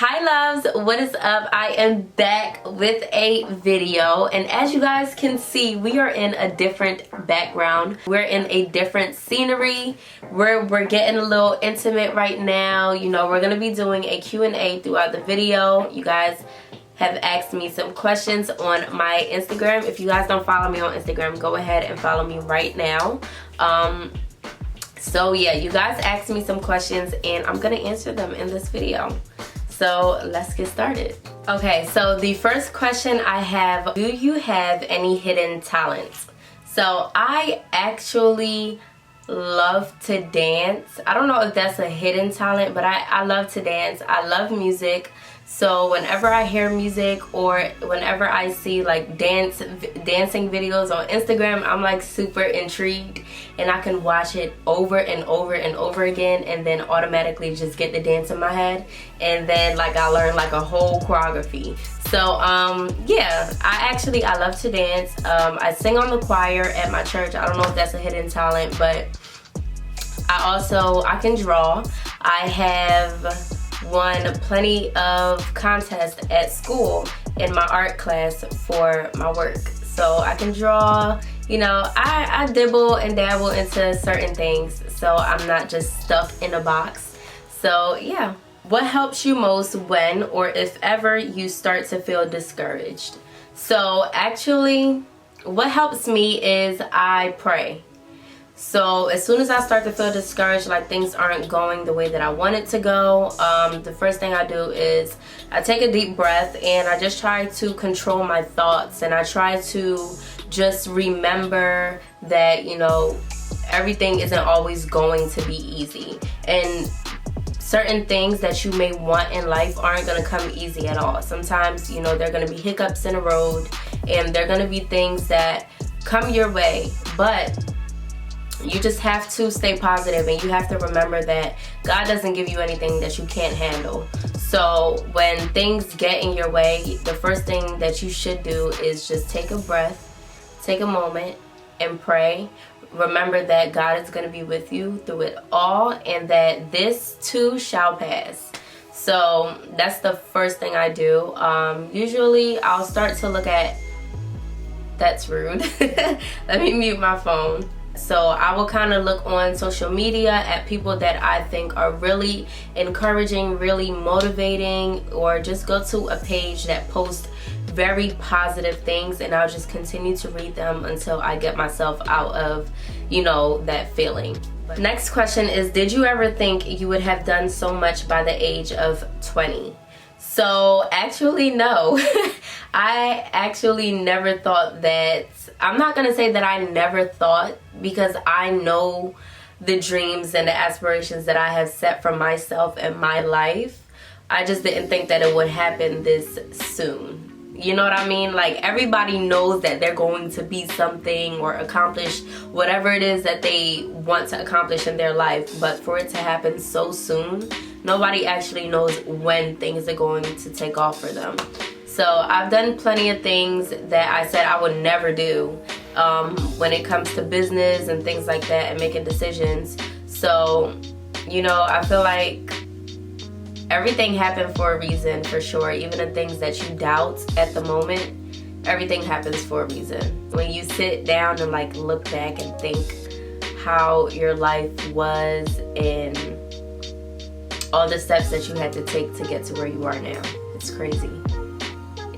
Hi loves, what is up? I am back with a video, and as you guys can see, we are in a different background. We're in a different scenery. We're getting a little intimate right now. You know, we're gonna be doing a Q&A throughout the video. You guys have asked me some questions on my Instagram. If you guys don't follow me on Instagram, go ahead and follow me right now. So yeah, you guys asked me some questions and I'm gonna answer them in this video. So let's get started. Okay, so the first question I have, do you have any hidden talents? So I actually love to dance. I don't know if that's a hidden talent, but I love to dance. I love music. So whenever I hear music or whenever I see like dancing videos on Instagram, I'm like super intrigued and I can watch it over and over and over again and then automatically just get the dance in my head, and then like I learn like a whole choreography. So yeah, I love to dance. I sing on the choir at my church. I don't know if that's a hidden talent, but I can draw. I have won plenty of contests at school in my art class for my work. So I can draw, you know, I dibble and dabble into certain things, so I'm not just stuck in a box. So yeah. What helps you most when or if ever you start to feel discouraged? So actually, what helps me is I pray. So as soon as I start to feel discouraged, like things aren't going the way that I want it to go, the first thing I do is I take a deep breath and I just try to control my thoughts, and I try to just remember that, you know, everything isn't always going to be easy, and certain things that you may want in life aren't going to come easy at all. Sometimes, you know, there are going to be hiccups in the road and there are going to be things that come your way, but you just have to stay positive, and you have to remember that God doesn't give you anything that you can't handle. So when things get in your way, the first thing that you should do is just take a breath, take a moment, and pray. Remember that God is going to be with you through it all, and that this too shall pass. So that's the first thing I do. Usually I'll start to look at... That's rude. Let me mute my phone. So I will kind of look on social media at people that I think are really encouraging, really motivating, or just go to a page that posts very positive things, and I'll just continue to read them until I get myself out of, you know, that feeling. Next question is, did you ever think you would have done so much by the age of 20? So actually, no. I actually never thought that. I'm not gonna say that I never thought, because I know the dreams and the aspirations that I have set for myself and my life. I just didn't think that it would happen this soon. You know what I mean? Like, everybody knows that they're going to be something or accomplish whatever it is that they want to accomplish in their life, but for it to happen so soon, nobody actually knows when things are going to take off for them. So I've done plenty of things that I said I would never do when it comes to business and things like that and making decisions. So, you know, I feel like everything happened for a reason, for sure. Even the things that you doubt at the moment, everything happens for a reason. When you sit down and like look back and think how your life was and all the steps that you had to take to get to where you are now, it's crazy.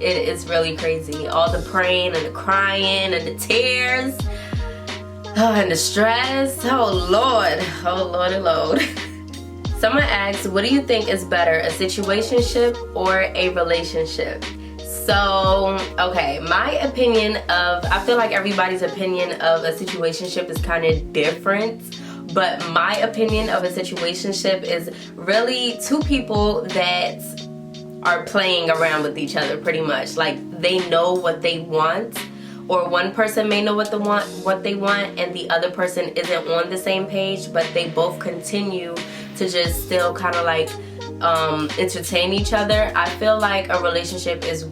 It is really crazy. All the praying and the crying and the tears, and the stress. Oh Lord, oh Lord, oh Lord. Someone asks, what do you think is better, a situationship or a relationship? So, okay, my opinion of, I feel like everybody's opinion of a situationship is kind of different, but my opinion of a situationship is really two people that are playing around with each other, pretty much. Like, they know what they want, or one person may know what they want and the other person isn't on the same page, but they both continue to just still kind of like entertain each other. I feel like a relationship is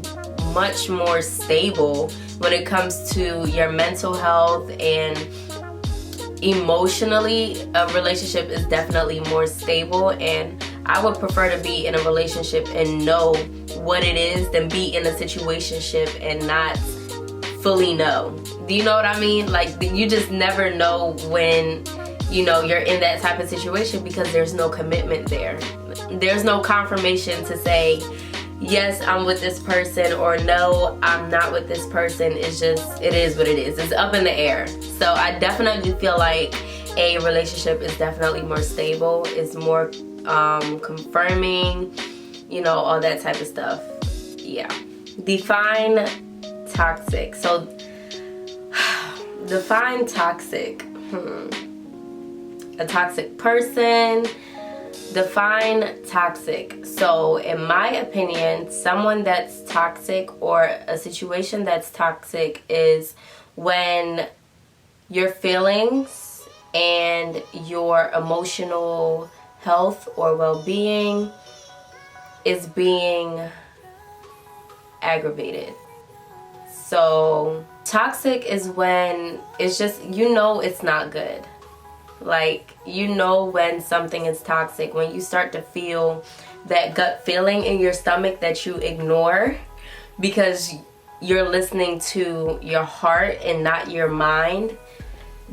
much more stable when it comes to your mental health, and emotionally a relationship is definitely more stable, and I would prefer to be in a relationship and know what it is than be in a situationship and not fully know. Do you know what I mean? Like, you just never know when, you know, you're in that type of situation because there's no commitment there. There's no confirmation to say, yes, I'm with this person, or no, I'm not with this person. It's just, it is what it is. It's up in the air. So I definitely feel like a relationship is definitely more stable. It's more confirming, you know, all that type of stuff. Yeah. Define toxic. So define toxic. A toxic person. Define toxic. So in my opinion, someone that's toxic or a situation that's toxic is when your feelings and your emotional health or well-being is being aggravated. So toxic is when it's just, you know, it's not good. Like, you know when something is toxic, when you start to feel that gut feeling in your stomach that you ignore because you're listening to your heart and not your mind.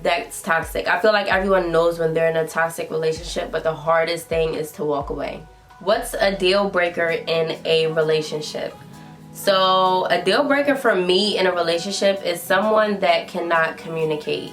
That's toxic. I feel like everyone knows when they're in a toxic relationship, but the hardest thing is to walk away. What's a deal breaker in a relationship? So a deal breaker for me in a relationship is someone that cannot communicate.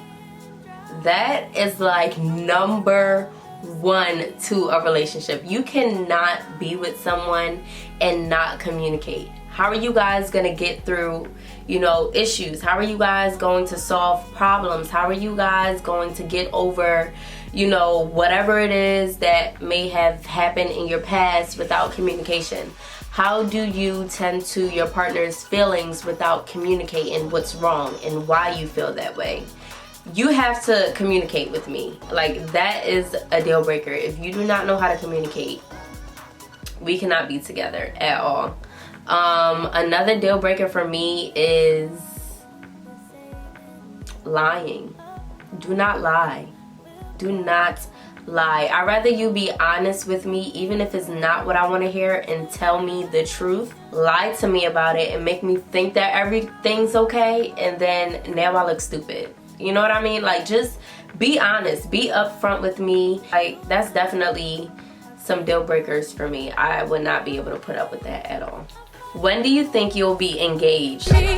That is like number one to a relationship. You cannot be with someone and not communicate. How are you guys gonna get through, you know, issues? How are you guys going to solve problems? How are you guys going to get over, you know, whatever it is that may have happened in your past without communication? How do you tend to your partner's feelings without communicating what's wrong and why you feel that way? You have to communicate with me. Like, that is a deal breaker. If you do not know how to communicate, we cannot be together at all. Another deal breaker for me is lying. Do not lie. Do not lie. I'd rather you be honest with me, even if it's not what I want to hear, and tell me the truth. Lie to me about it and make me think that everything's okay, and then now I look stupid. You know what I mean? Like, just be honest. Be upfront with me. Like, that's definitely some deal breakers for me. I would not be able to put up with that at all. When do you think you'll be engaged? Okay.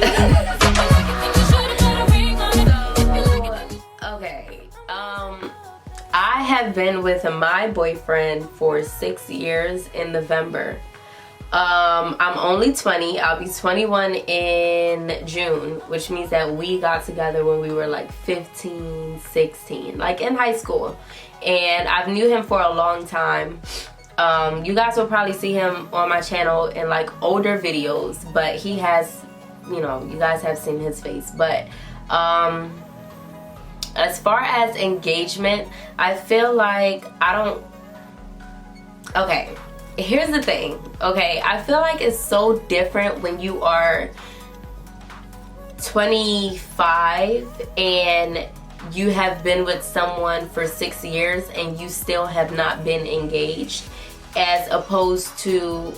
I have been with my boyfriend for 6 years in November. I'm only 20. I'll be 21 in June, which means that we got together when we were like 15, 16, like in high school. And I've knew him for a long time. You guys will probably see him on my channel in like older videos, but he has, you know, you guys have seen his face. But as far as engagement, I feel like okay, here's the thing, okay? I feel like it's so different when you are 25 and you have been with someone for 6 years and you still have not been engaged, as opposed to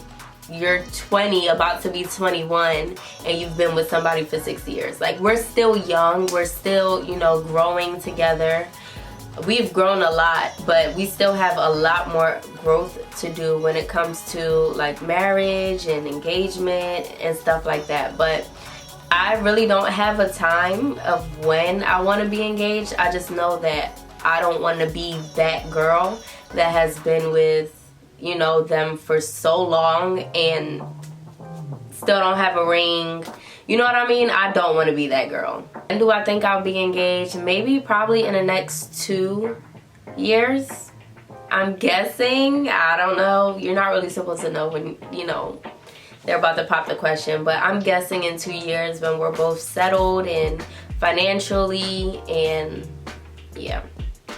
you're 20, about to be 21, and you've been with somebody for 6 years. Like, we're still young, we're still, you know, growing together. We've grown a lot, but we still have a lot more growth to do when it comes to like marriage and engagement and stuff like that. But I really don't have a time of when I want to be engaged. I just know that I don't want to be that girl that has been with, you know, them for so long and still don't have a ring. You know what I mean? I don't want to be that girl. And do I think I'll be engaged? Maybe probably in the next 2 years. I'm guessing. I don't know. You're not really supposed to know when, you know, they're about to pop the question. But I'm guessing in 2 years when we're both settled and financially, and yeah,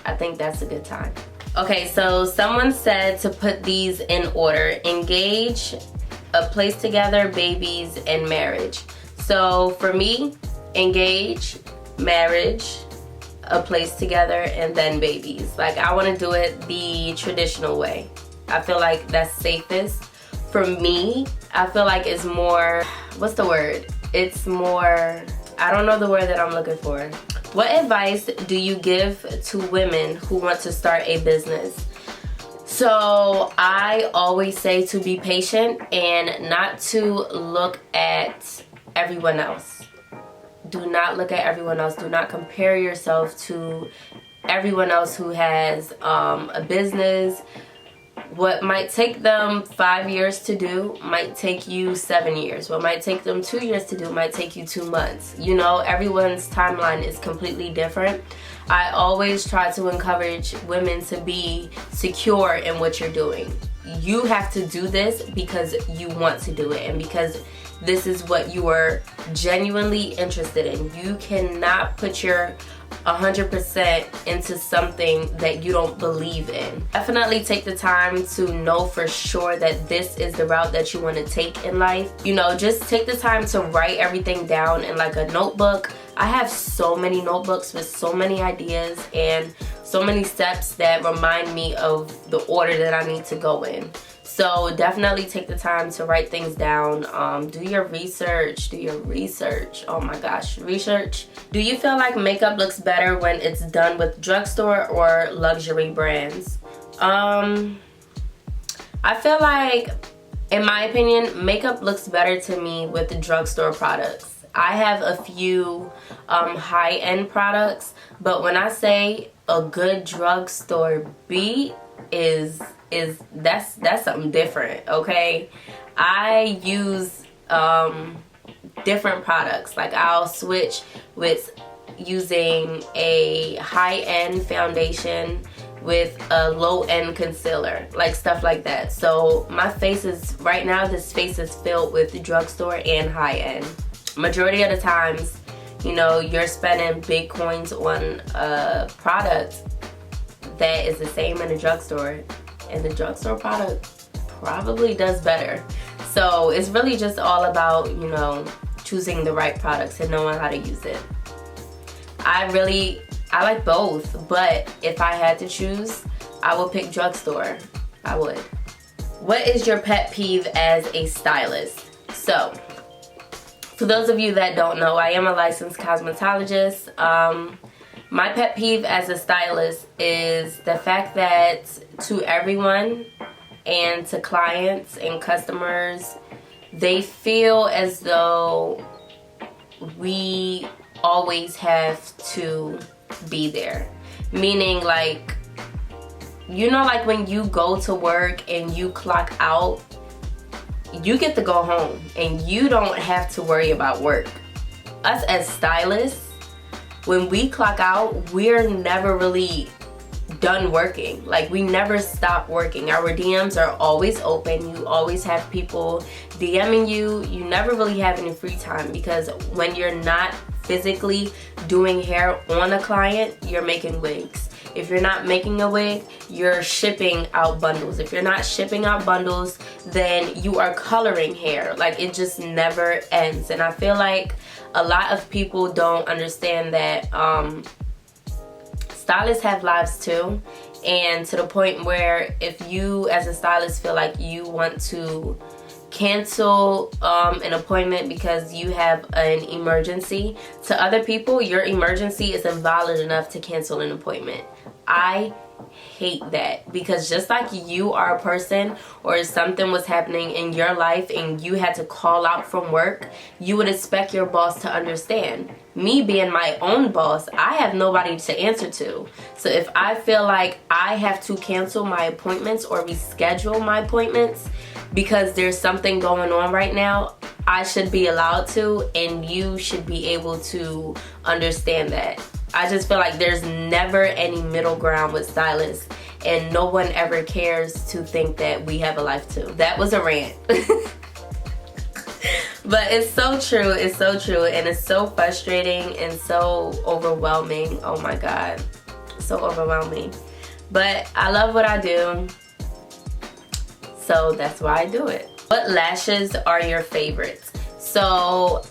I think that's a good time. Okay, so someone said to put these in order: engage, a place together, babies, and marriage. So for me, engage, marriage, a place together, and then babies. Like, I want to do it the traditional way. I feel like that's safest. For me, I feel like it's more, what's the word? It's more, I don't know the word that I'm looking for. What advice do you give to women who want to start a business? So I always say to be patient and not to look at everyone else. Do not look at everyone else. Do not compare yourself to everyone else who has a business. What might take them 5 years to do might take you 7 years. What might take them 2 years to do might take you 2 months. You know, everyone's timeline is completely different. I always try to encourage women to be secure in what you're doing. You have to do this because you want to do it and because this is what you are genuinely interested in. You cannot put your 100% into something that you don't believe in. Definitely take the time to know for sure that this is the route that you want to take in life. You know, just take the time to write everything down in like a notebook. I have so many notebooks with so many ideas and so many steps that remind me of the order that I need to go in. So definitely take the time to write things down. Do your research. Oh my gosh, research. Do you feel like makeup looks better when it's done with drugstore or luxury brands? I feel like, in my opinion, makeup looks better to me with the drugstore products. I have a few high-end products, but when I say a good drugstore beat that's something different, okay? I use different products. Like I'll switch with using a high-end foundation with a low-end concealer, like stuff like that. So my face is, right now this face is filled with the drugstore and high-end. Majority of the times, you know, you're spending big coins on a product that is the same in the drugstore, and the drugstore product probably does better. So it's really just all about, you know, choosing the right products and knowing how to use it. I like both, but if I had to choose, I would pick drugstore. I would. What is your pet peeve as a stylist? So, for those of you that don't know, I am a licensed cosmetologist. My pet peeve as a stylist is the fact that to everyone and to clients and customers, they feel as though we always have to be there. Meaning, like, you know, like when you go to work and you clock out, you get to go home and you don't have to worry about work. Us as stylists, when we clock out, we're never really done working. Like, we never stop working. Our DMs are always open. You always have people DMing you. You never really have any free time, because when you're not physically doing hair on a client, you're making wigs. If you're not making a wig, you're shipping out bundles. If you're not shipping out bundles, then you are coloring hair. Like, it just never ends. And I feel like a lot of people don't understand that stylists have lives too. And to the point where if you as a stylist feel like you want to cancel an appointment because you have an emergency, to other people your emergency is invalid enough to cancel an appointment. I hate that, because just like you are a person, or if something was happening in your life and you had to call out from work, you would expect your boss to understand. Me being my own boss, I have nobody to answer to. So if I feel like I have to cancel my appointments or reschedule my appointments because there's something going on right now, I should be allowed to, and you should be able to understand that. I just feel like there's never any middle ground with stylists, and no one ever cares to think that we have a life too. That was a rant. But it's so true, it's so true, and it's so frustrating and so overwhelming. Oh my God, so overwhelming. But I love what I do, so that's why I do it. What lashes are your favorites? So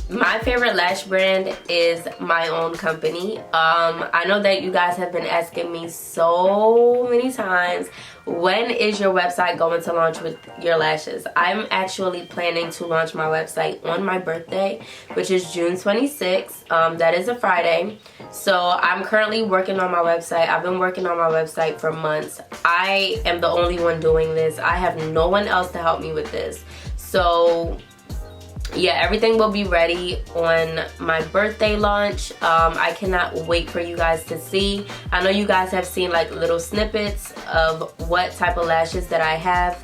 My favorite lash brand is my own company. I know that you guys have been asking me so many times, when is your website going to launch with your lashes? I'm actually planning to launch my website on my birthday, which is June 26th. That is a Friday. So I'm currently working on my website. I've been working on my website for months. I am the only one doing this. I have no one else to help me with this. So yeah, everything will be ready on my birthday launch. I cannot wait for you guys to see. I know you guys have seen like little snippets of what type of lashes that I have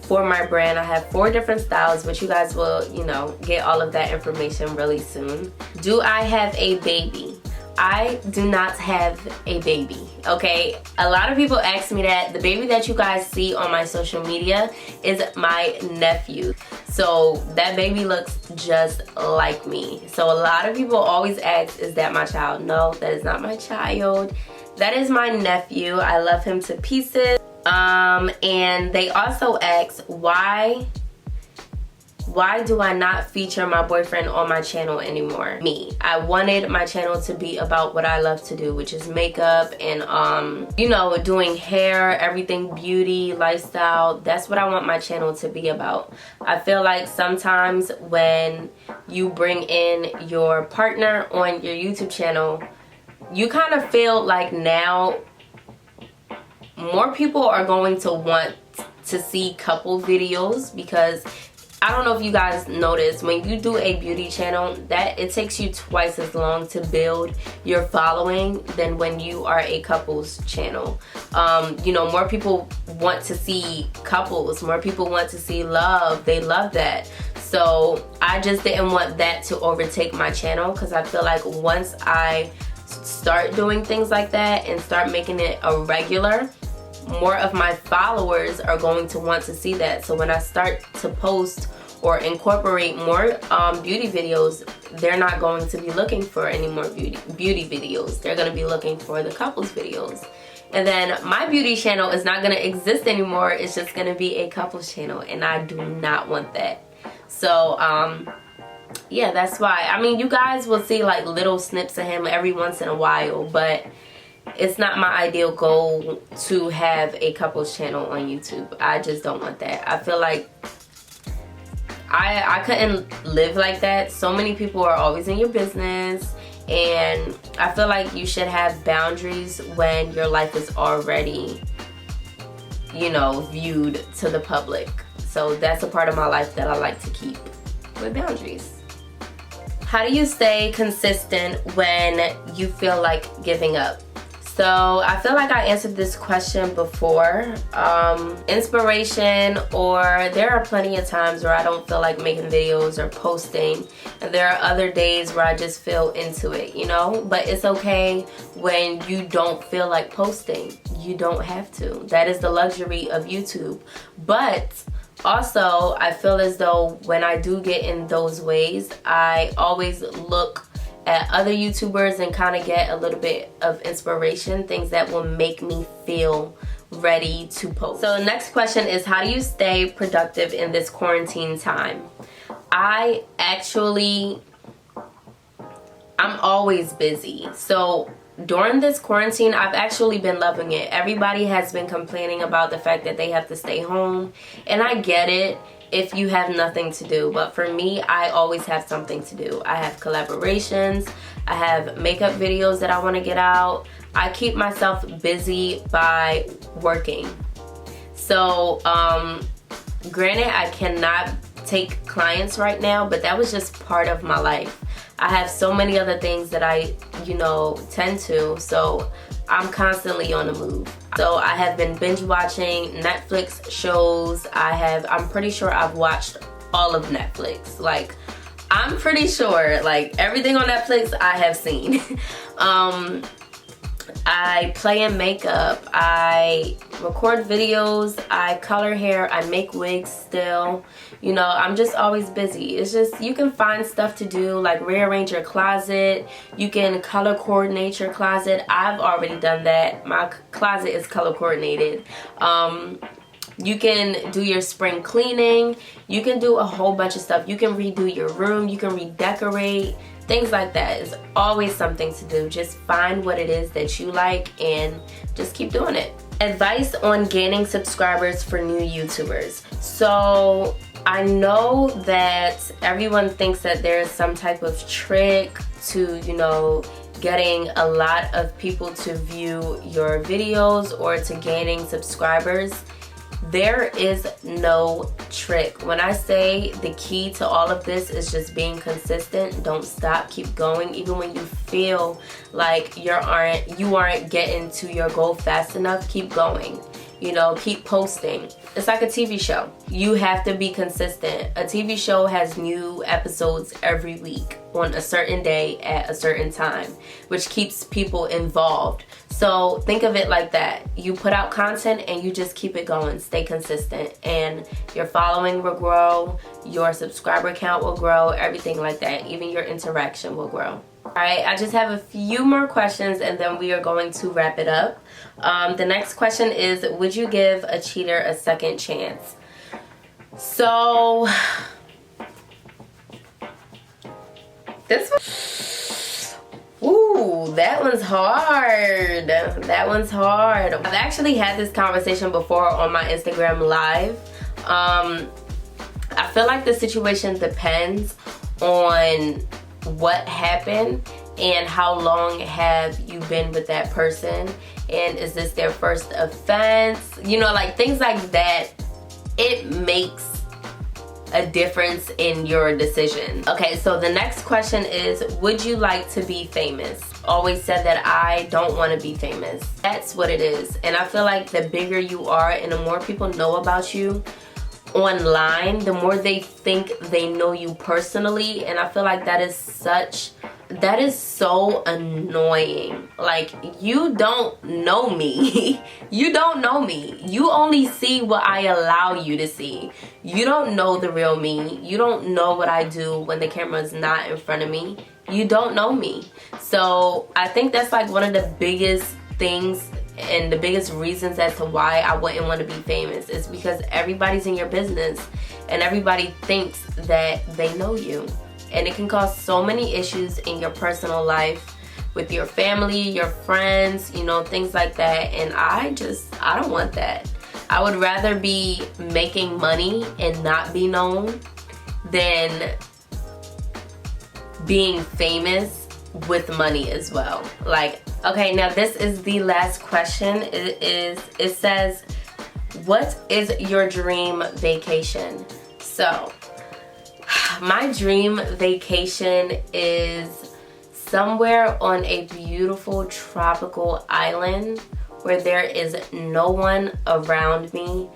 for my brand. I have 4 different styles, but you guys will, you know, get all of that information really soon. Do I have a baby? I do not have a baby, okay? A lot of people ask me that. The baby that you guys see on my social media is my nephew. So that baby looks just like me. So a lot of people always ask, is that my child? No, that is not my child. That is my nephew. I love him to pieces. And they also ask, why do I not feature my boyfriend on my channel anymore? I wanted my channel to be about what I love to do, which is makeup and you know, doing hair, everything beauty, lifestyle. That's what I want my channel to be about. I feel like sometimes when you bring in your partner on your YouTube channel, you kind of feel like now more people are going to want to see couple videos, because I don't know if you guys notice, when you do a beauty channel, that it takes you twice as long to build your following than when you are a couples channel. You know, more people want to see couples, more people want to see love. They love that. So I just didn't want that to overtake my channel, because I feel like once I start doing things like that and start making it a regular, more of my followers are going to want to see that. So when I start to post or incorporate more beauty videos, they're not going to be looking for any more beauty videos. They're going to be looking for the couples videos. And then my beauty channel is not going to exist anymore. It's just going to be a couples channel, and I do not want that. So yeah, that's why. I mean, you guys will see like little snips of him every once in a while, but it's not my ideal goal to have a couples channel on YouTube. I just don't want that. I feel like I couldn't live like that. So many people are always in your business, and I feel like you should have boundaries when your life is already, you know, viewed to the public. So that's a part of my life that I like to keep with boundaries. How do you stay consistent when you feel like giving up? So I feel like I answered this question before. Inspiration, or there are plenty of times where I don't feel like making videos or posting, and there are other days where I just feel into it, you know? But it's okay when you don't feel like posting. You don't have to. That is the luxury of YouTube. But also, I feel as though when I do get in those ways, I always look at other YouTubers and kind of get a little bit of inspiration, things that will make me feel ready to post. So the next question is, how do you stay productive in this quarantine time? I'm always busy. So during this quarantine, I've actually been loving it. Everybody has been complaining about the fact that they have to stay home, and I get it if you have nothing to do. But for me, I always have something to do. I have collaborations, I have makeup videos that I want to get out. I keep myself busy by working. So granted, I cannot take clients right now, but that was just part of my life. I have so many other things that I, you know, tend to, so I'm constantly on the move. So I have been binge watching Netflix shows. I'm pretty sure I've watched all of Netflix. Like, I'm pretty sure, like, everything on Netflix I have seen. I play in makeup, I record videos, I color hair, I make wigs still. You know, I'm just always busy. It's just, you can find stuff to do, like rearrange your closet. You can color coordinate your closet. I've already done that. My closet is color coordinated. You can do your spring cleaning. You can do a whole bunch of stuff. You can redo your room. You can redecorate. Things like that. Is always something to do. Just find what it is that you like and just keep doing it. Advice on gaining subscribers for new YouTubers. So I know that everyone thinks that there's some type of trick to, you know, getting a lot of people to view your videos or to gaining subscribers. There is no trick. When I say the key to all of this is just being consistent, don't stop, keep going. Even when you feel like you aren't getting to your goal fast enough, keep going. You know, keep posting. It's like a TV show. You have to be consistent. A TV show has new episodes every week on a certain day at a certain time, which keeps people involved. So think of it like that. You put out content and you just keep it going. Stay consistent and your following will grow, your subscriber count will grow, everything like that. Even your interaction will grow. Alright, I just have a few more questions and then we are going to wrap it up. The next question is, would you give a cheater a second chance? So, this one, ooh, that one's hard. That one's hard. I've actually had this conversation before on my Instagram live. I feel like the situation depends on what happened and how long have you been with that person, and is this their first offense, you know, like things like that. It makes a difference in your decision. Okay, so the next question is, would you like to be famous? Always said that I don't want to be famous. That's what it is. And I feel like the bigger you are and the more people know about you online, the more they think they know you personally. And I feel like that is so annoying. Like, you don't know me. You don't know me. You only see what I allow you to see. You don't know the real me. You don't know what I do when the camera's not in front of me. You don't know me. So I think that's like one of the biggest things and the biggest reasons as to why I wouldn't want to be famous is because everybody's in your business and everybody thinks that they know you. And it can cause so many issues in your personal life with your family, your friends, you know, things like that. And I don't want that. I would rather be making money and not be known than being famous with money as well. Like, okay, now this is the last question. It says, what is your dream vacation? So, my dream vacation is somewhere on a beautiful tropical island where there is no one around me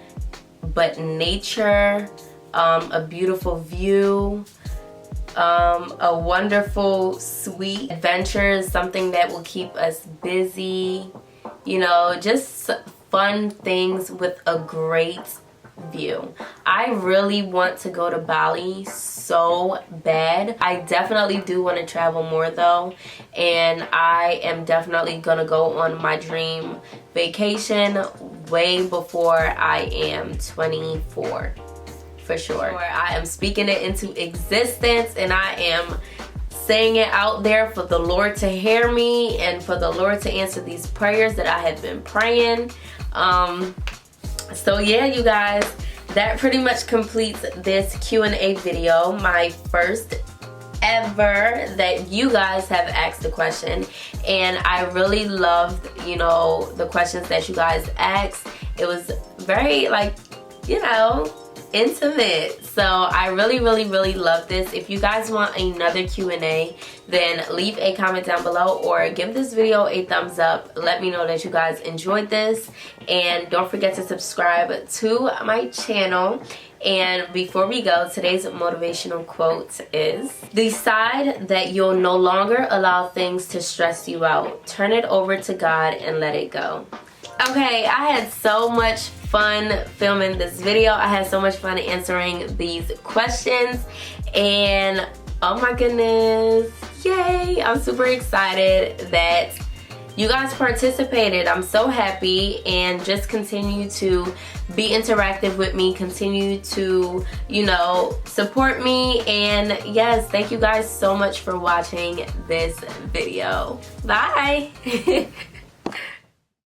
but nature, a beautiful view, a wonderful, sweet adventure, something that will keep us busy, you know, just fun things with a great view. I really want to go to Bali so bad. I definitely do want to travel more though, and I am definitely gonna go on my dream vacation way before I am 24. For sure. I am speaking it into existence and I am saying it out there for the Lord to hear me and for the Lord to answer these prayers that I have been praying. So yeah, you guys, that pretty much completes this Q&A video, my first ever that you guys have asked a question, and I really loved, you know, the questions that you guys asked. It was very, like, you know, intimate. So I really love this. If you guys want another Q&A, then leave a comment down below or give this video a thumbs up. Let me know that you guys enjoyed this, and don't forget to subscribe to my channel. And before we go, today's motivational quote is, decide that you'll no longer allow things to stress you out. Turn it over to God and let it go. Okay, I had so much fun filming this video. I had so much fun answering these questions, and oh my goodness, yay! I'm super excited that you guys participated. I'm so happy, and just continue to be interactive with me, continue to, you know, support me. And yes, thank you guys so much for watching this video. Bye.